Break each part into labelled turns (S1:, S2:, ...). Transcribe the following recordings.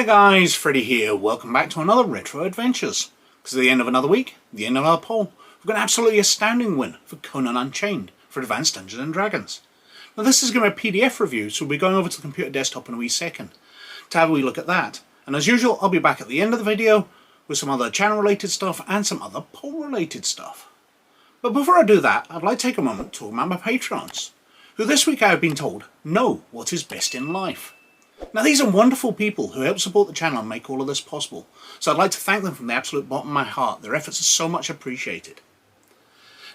S1: Hey guys, Freddy here. Welcome back to another Retro Adventures. Because at the end of another week, the end of our poll, we've got an absolutely astounding win for Conan Unchained for Advanced Dungeons and Dragons. Now this is going to be a PDF review, so we'll be going over to the computer desktop in a wee second to have a wee look at that. And as usual, I'll be back at the end of the video with some other channel related stuff and some other poll related stuff. But before I do that, I'd like to take a moment to talk about my Patrons, who this week I have been told know what is best in life. Now these are wonderful people who help support the channel and make all of this possible, so I'd like to thank them from the absolute bottom of my heart. Their efforts are so much appreciated.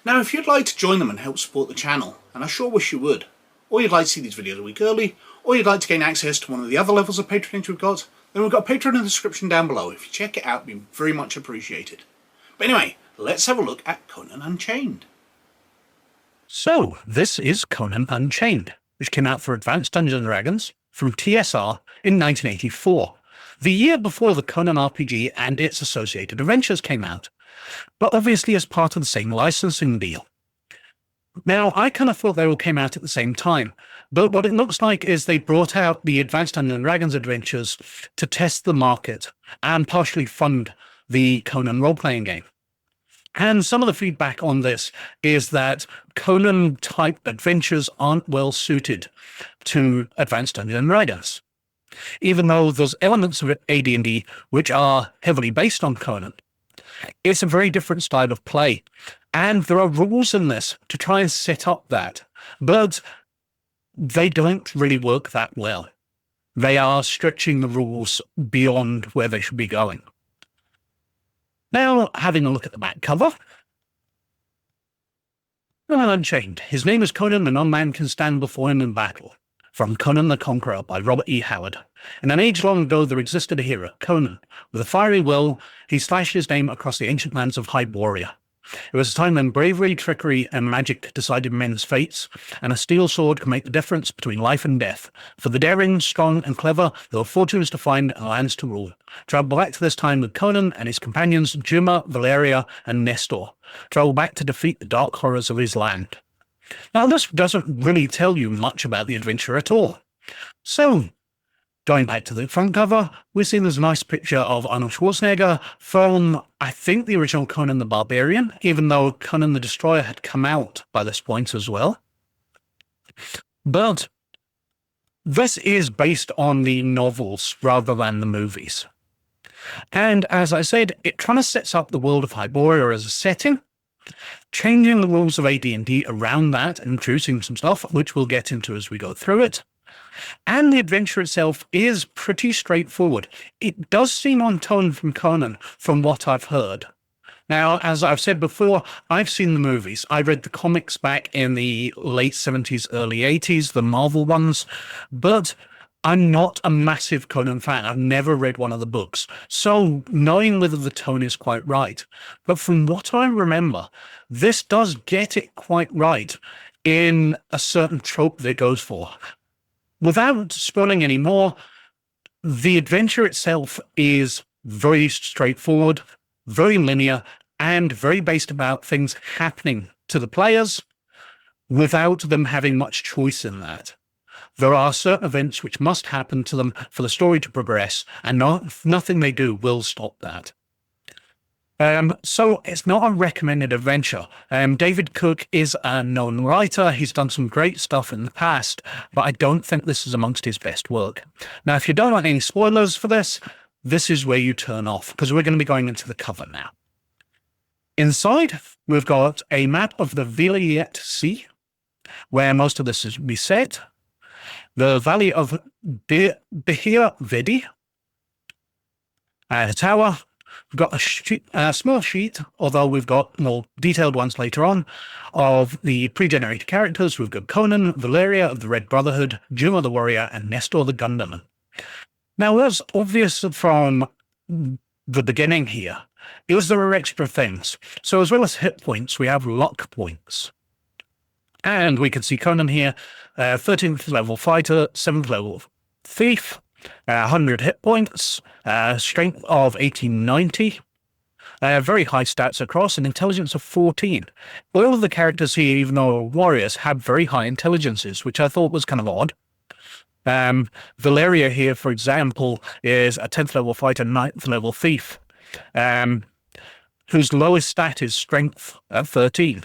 S1: Now if you'd like to join them and help support the channel, and I sure wish you would, or you'd like to see these videos a week early, or you'd like to gain access to one of the other levels of patronage we've got, then we've got a Patreon in the description down below. If you check it out, it'd be very much appreciated. But anyway, let's have a look at Conan Unchained.
S2: So, this is Conan Unchained, which came out for Advanced Dungeons & Dragons from TSR in 1984, the year before the Conan RPG and its associated adventures came out, but obviously as part of the same licensing deal. Now, I kind of thought they all came out at the same time, but what it looks like is they brought out the Advanced Dungeons & Dragons adventures to test the market and partially fund the Conan role-playing game. And some of the feedback on this is that Conan-type adventures aren't well suited to Advanced Dungeons & Dragons. Even though there's elements of AD&D which are heavily based on Conan, it's a very different style of play. And there are rules in this to try and set up that, but they don't really work that well. They are stretching the rules beyond where they should be going. Now, having a look at the back cover. Conan Unchained. His name is Conan, and none man can stand before him in battle. From Conan the Conqueror by RobertEHoward. In an age long ago, there existed a hero, Conan. With a fiery will, he slashed his name across the ancient lands of Hyboria. It was a time when bravery, trickery, and magic decided men's fates, and a steel sword could make the difference between life and death. For the daring, strong, and clever, there were fortunes to find and lands to rule. Travel back to this time with Conan and his companions Juma, Valeria, and Nestor. Travel back to defeat the dark horrors of his land. Now, this doesn't really tell you much about the adventure at all. So, going back to the front cover, we see this nice picture of Arnold Schwarzenegger from, I think, the original Conan the Barbarian, even though Conan the Destroyer had come out by this point as well. But this is based on the novels rather than the movies. And as I said, it kind of sets up the world of Hyboria as a setting, changing the rules of AD&D around that and introducing some stuff, which we'll get into as we go through it. And the adventure itself is pretty straightforward. It does seem on tone from Conan, from what I've heard. Now, as I've said before, I've seen the movies. I read the comics back in the late 70s, early 80s, the Marvel ones, but I'm not a massive Conan fan. I've never read one of the books, so knowing whether the tone is quite right. But from what I remember, this does get it quite right in a certain trope that it goes for. Without spoiling any more, the adventure itself is very straightforward, very linear, and very based about things happening to the players without them having much choice in that. There are certain events which must happen to them for the story to progress, and nothing they do will stop that. So it's not a recommended adventure. David Cook is a known writer. He's done some great stuff in the past, but I don't think this is amongst his best work. Now, if you don't want any spoilers for this, this is where you turn off, because we're going to be going into the cover now. Inside, we've got a map of the Vilayet Sea, where most of this is set. The Valley of Bahir Vedi, a tower. We've got a small sheet, although we've got more detailed ones later on, of the pre-generated characters. We've got Conan, Valeria of the Red Brotherhood, Juma the Warrior, and Nestor the Gunderman. Now, that's obvious from the beginning here. There are extra things. So as well as hit points, we have luck points. And we can see Conan here, 13th level fighter, 7th level thief, 100 hit points, strength of 1890, very high stats across, and intelligence of 14. All of the characters here, even though warriors, have very high intelligences, which I thought was kind of odd. Valeria here, for example, is a 10th level fighter, 9th level thief, whose lowest stat is strength at 13.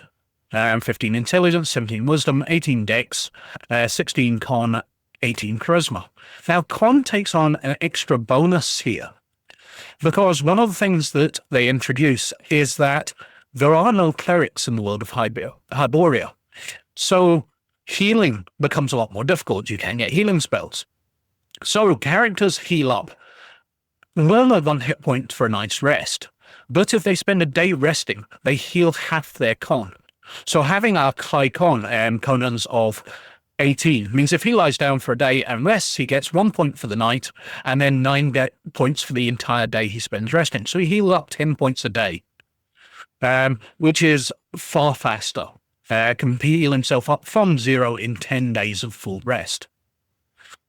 S2: 15 intelligence, 17 wisdom, 18 dex, 16 con, 18 charisma. Now, con takes on an extra bonus here, because one of the things that they introduce is that there are no clerics in the world of Hyboria. So healing becomes a lot more difficult. You can get healing spells. So characters heal up. Well, on hit point for a night's rest. But if they spend a day resting, they heal half their con. So having a high con, Conan's of 18, means if he lies down for a day and rests, he gets 1 point for the night, and then 9 points for the entire day he spends resting. So he heals up 10 points a day, which is far faster. Can heal himself up from 0 in 10 days of full rest.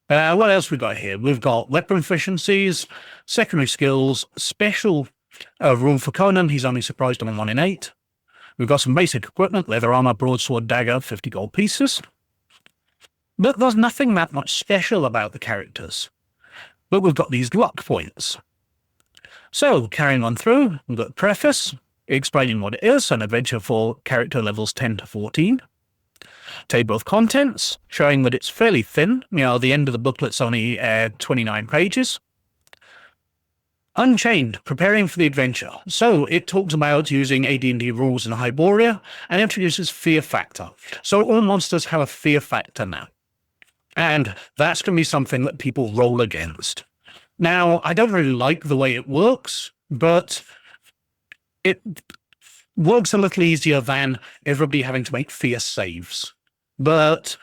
S2: What else we got here? We've got weapon efficiencies, secondary skills, special rule for Conan. He's only surprised on 1 in 8. We've got some basic equipment, leather armor, broadsword, dagger, 50 gold pieces. But there's nothing that much special about the characters. But we've got these luck points. So, carrying on through, we've got Preface, explaining what it is, an adventure for character levels 10 to 14. Table of contents, showing that it's fairly thin. The end of the booklet's only 29 pages. Unchained, preparing for the adventure. So it talks about using AD&D rules in Hyboria and introduces fear factor. So all monsters have a fear factor now. And that's going to be something that people roll against. Now, I don't really like the way it works, but it works a little easier than everybody having to make fear saves. But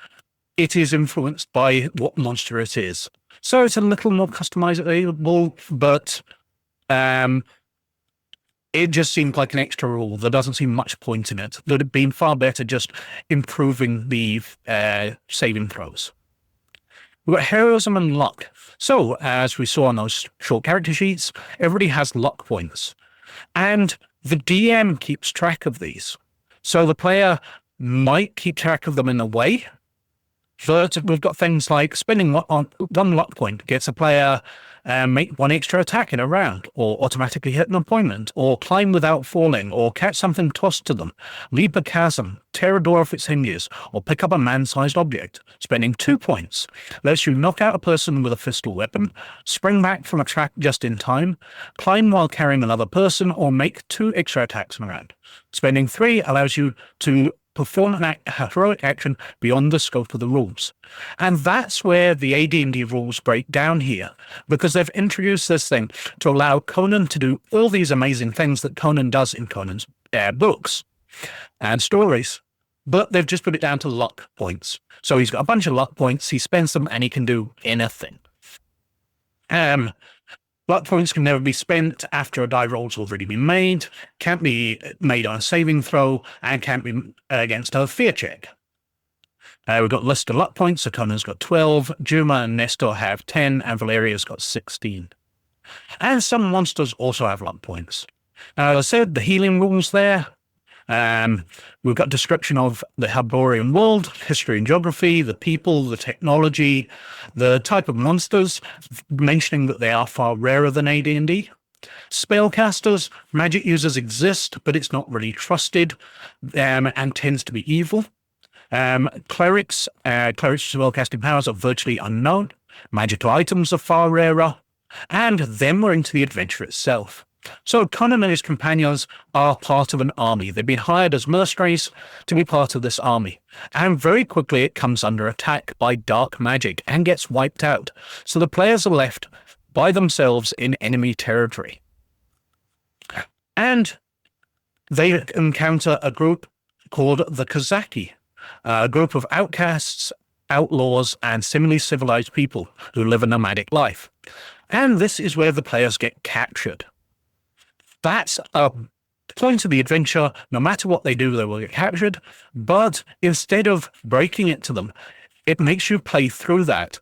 S2: it is influenced by what monster it is. So it's a little more customizable, but it just seemed like an extra rule. There doesn't seem much point in it. It would have been far better just improving the saving throws. We've got heroism and luck. So, as we saw on those short character sheets, everybody has luck points. And the DM keeps track of these. So the player might keep track of them in a way. But we've got things like spending on 1 luck point gets a player make 1 extra attack in a round, or automatically hit an opponent, or climb without falling, or catch something tossed to them, leap a chasm, tear a door off its hinges, or pick up a man-sized object. Spending 2 points lets you knock out a person with a pistol weapon, spring back from a track just in time, climb while carrying another person, or make 2 extra attacks in a round. Spending 3 allows you to perform a heroic action beyond the scope of the rules. And that's where the AD&D rules break down here, because they've introduced this thing to allow Conan to do all these amazing things that Conan does in Conan's books and stories, but they've just put it down to luck points. So he's got a bunch of luck points, he spends them, and he can do anything. Luck points can never be spent after a die roll's already been made, can't be made on a saving throw, and can't be against a fear check. We've got list of luck points, so Conan's got 12, Juma and Nestor have 10, and Valeria's got 16. And some monsters also have luck points. Now, as I said, the healing rules there. We've got description of the Hyborian world, history and geography, the people, the technology, the type of monsters, mentioning that they are far rarer than AD&D. Spellcasters, magic users exist, but it's not really trusted, and tends to be evil. Clerics spellcasting powers are virtually unknown. Magical items are far rarer, and then we're into the adventure itself. So Conan and his companions are part of an army. They've been hired as mercenaries to be part of this army. And very quickly it comes under attack by dark magic and gets wiped out. So the players are left by themselves in enemy territory. And they encounter a group called the Kozaki, a group of outcasts, outlaws, and semi-civilized people who live a nomadic life. And this is where the players get captured. That's a point of the adventure. No matter what they do, they will get captured. But instead of breaking it to them, it makes you play through that.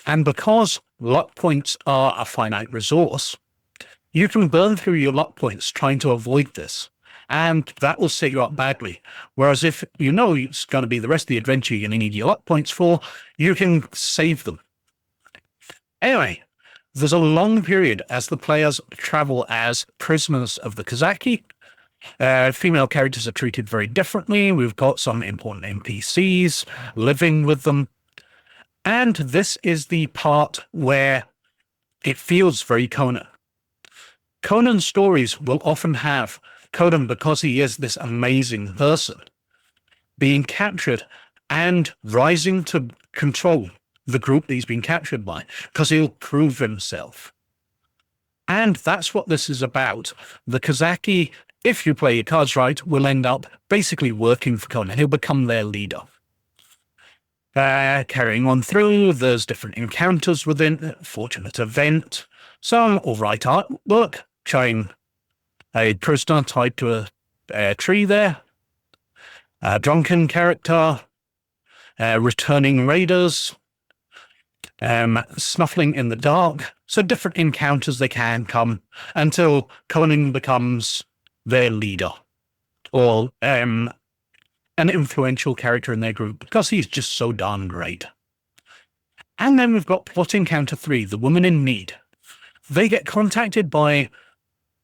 S2: And because luck points are a finite resource, you can burn through your luck points trying to avoid this. And that will set you up badly. Whereas if you know it's going to be the rest of the adventure you're going to need your luck points for, you can save them. Anyway, there's a long period as the players travel as prisoners of the Kazaki. Female characters are treated very differently. We've got some important NPCs living with them. And this is the part where it feels very Conan. Conan's stories will often have Conan, because he is this amazing person, being captured and rising to control the group that he's been captured by, because he'll prove himself. And that's what this is about. The Kazaki, if you play your cards right, will end up basically working for Conan. He'll become their leader. Carrying on through, there's different encounters within fortunate event, some alright artwork, showing a prisoner tied to a tree there, a drunken character, returning raiders, snuffling in the dark. So different encounters they can come until Conan becomes their leader, or an influential character in their group, because he's just so darn great. And then we've got plot encounter 3, the woman in need. They get contacted by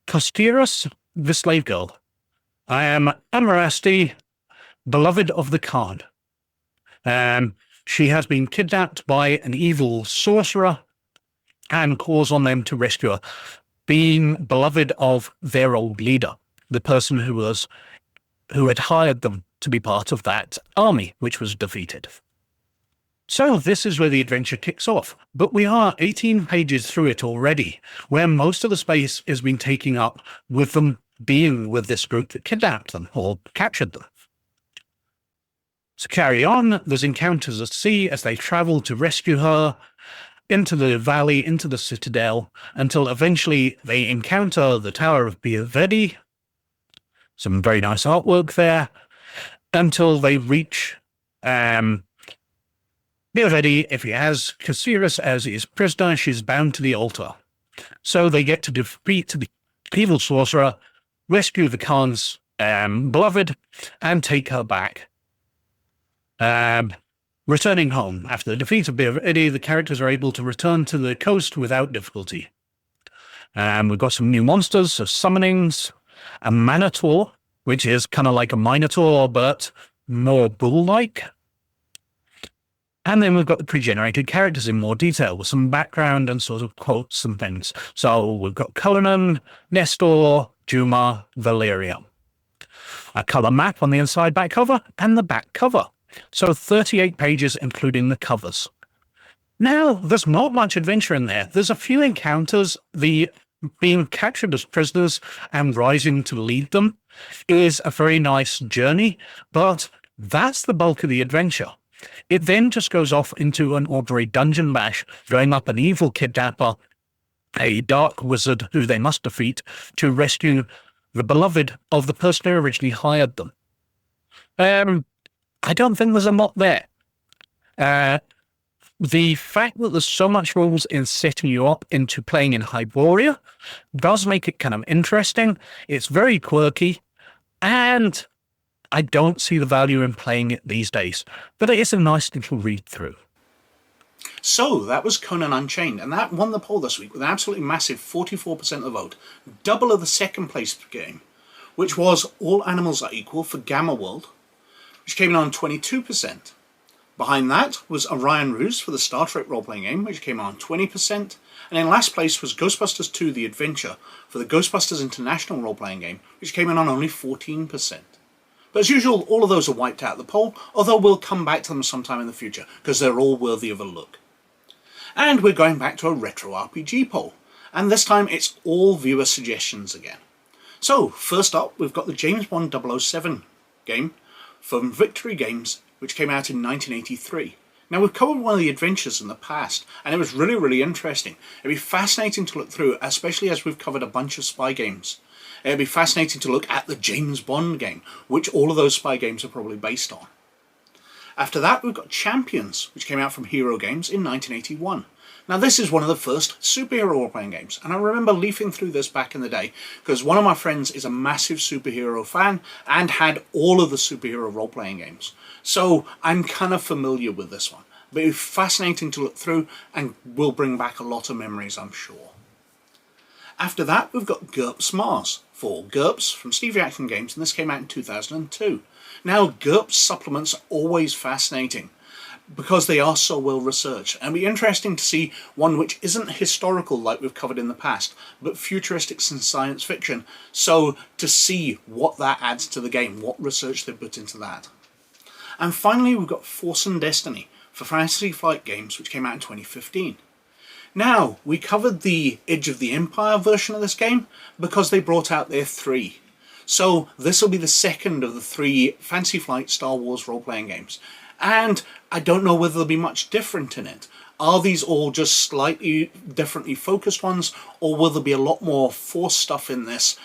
S2: Kostiras, the slave girl. I am Amarasti, beloved of the Khan. She has been kidnapped by an evil sorcerer and calls on them to rescue her, being beloved of their old leader, the person who had hired them to be part of that army, which was defeated. So this is where the adventure kicks off, but we are 18 pages through it already, where most of the space has been taken up with them being with this group that kidnapped them or captured them. So carry on, there's encounters at sea as they travel to rescue her, into the valley, into the citadel, until eventually they encounter the Tower of Biavedi. Some very nice artwork there, until they reach Biavedi. If he has Kasiris as his prisoner, she's bound to the altar. So they get to defeat the evil sorcerer, rescue the Khan's beloved, and take her back. Returning home. After the defeat of Biavedi, the characters are able to return to the coast without difficulty. We've got some new monsters, so summonings, a Minotaur, which is kind of like a Minotaur, but more bull-like. And then we've got the pre-generated characters in more detail, with some background and sort of quotes and things. So we've got Conan, Nestor, Juma, Valeria. A colour map on the inside back cover, and the back cover. So 38 pages, including the covers. Now, there's not much adventure in there. There's a few encounters. The being captured as prisoners and rising to lead them is a very nice journey, but that's the bulk of the adventure. It then just goes off into an ordinary dungeon bash, going up an evil kidnapper, a dark wizard who they must defeat to rescue the beloved of the person who originally hired them. I don't think there's a lot there. The fact that there's so much rules in setting you up into playing in Hyboria does make it kind of interesting. It's very quirky, and I don't see the value in playing it these days, but it is a nice little read-through.
S1: So, that was Conan Unchained, and that won the poll this week with an absolutely massive 44% of the vote, double of the second place game, which was All Animals Are Equal for Gamma World, which came in on 22%. Behind that was Orion Ruse for the Star Trek role-playing game, which came on 20%. And in last place was Ghostbusters 2 The Adventure for the Ghostbusters International role-playing game, which came in on only 14%. But as usual, all of those are wiped out of the poll, although we'll come back to them sometime in the future, because they're all worthy of a look. And we're going back to a retro RPG poll, and this time it's all viewer suggestions again. So, first up, we've got the James Bond 007 game from Victory Games, which came out in 1983. Now, we've covered one of the adventures in the past, and it was really, really interesting. It'd be fascinating to look through, especially as we've covered a bunch of spy games. It'd be fascinating to look at the James Bond game, which all of those spy games are probably based on. After that, we've got Champions, which came out from Hero Games in 1981. Now, this is one of the first superhero role-playing games, and I remember leafing through this back in the day, because one of my friends is a massive superhero fan, and had all of the superhero role-playing games. So, I'm kind of familiar with this one. but it's fascinating to look through and will bring back a lot of memories, I'm sure. After that, we've got GURPS Mars for GURPS from Steve Jackson Games, and this came out in 2002. Now, GURPS supplements are always fascinating because they are so well researched, and it'll be interesting to see one which isn't historical like we've covered in the past, but futuristics and science fiction, so to see what that adds to the game, what research they put into that. And finally, we've got Force and Destiny for Fantasy Flight Games, which came out in 2015. Now, we covered the Age of the Empire version of this game because they brought out their 3. So this will be the second of the 3 Fantasy Flight Star Wars role-playing games. And I don't know whether there'll be much different in it. Are these all just slightly differently focused ones, or will there be a lot more Force stuff in this,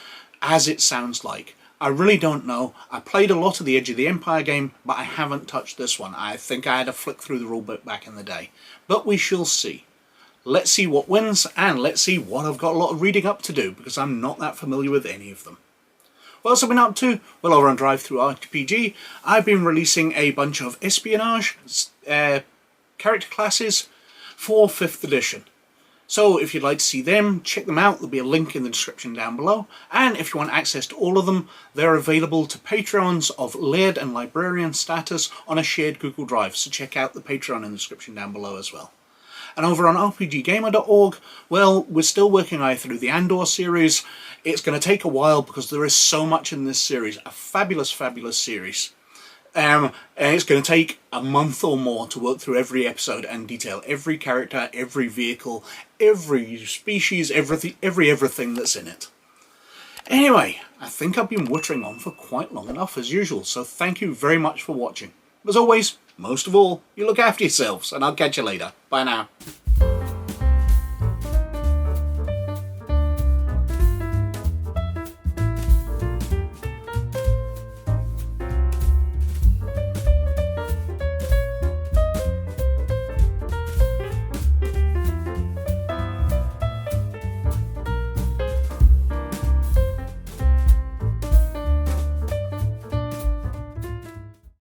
S1: as it sounds like? I really don't know. I played a lot of the Age of the Empire game, but I haven't touched this one. I think I had to flick through the rulebook back in the day. But we shall see. Let's see what wins, and let's see what I've got a lot of reading up to do, because I'm not that familiar with any of them. What else have I been up to? Well, over on DriveThruRPG, I've been releasing a bunch of espionage character classes for 5th edition. So if you'd like to see them, check them out. There'll be a link in the description down below. And if you want access to all of them, they're available to Patreons of Laird and Librarian status on a shared Google Drive. So check out the Patreon in the description down below as well. And over on rpggamer.org, well, we're still working our way through the Andor series. It's going to take a while because there is so much in this series. A fabulous, fabulous series. And it's going to take a month or more to work through every episode and detail every character, every vehicle, every species, everything that's in it. Anyway, I think I've been wittering on for quite long enough as usual, so thank you very much for watching. As always, most of all, you look after yourselves, and I'll catch you later. Bye now.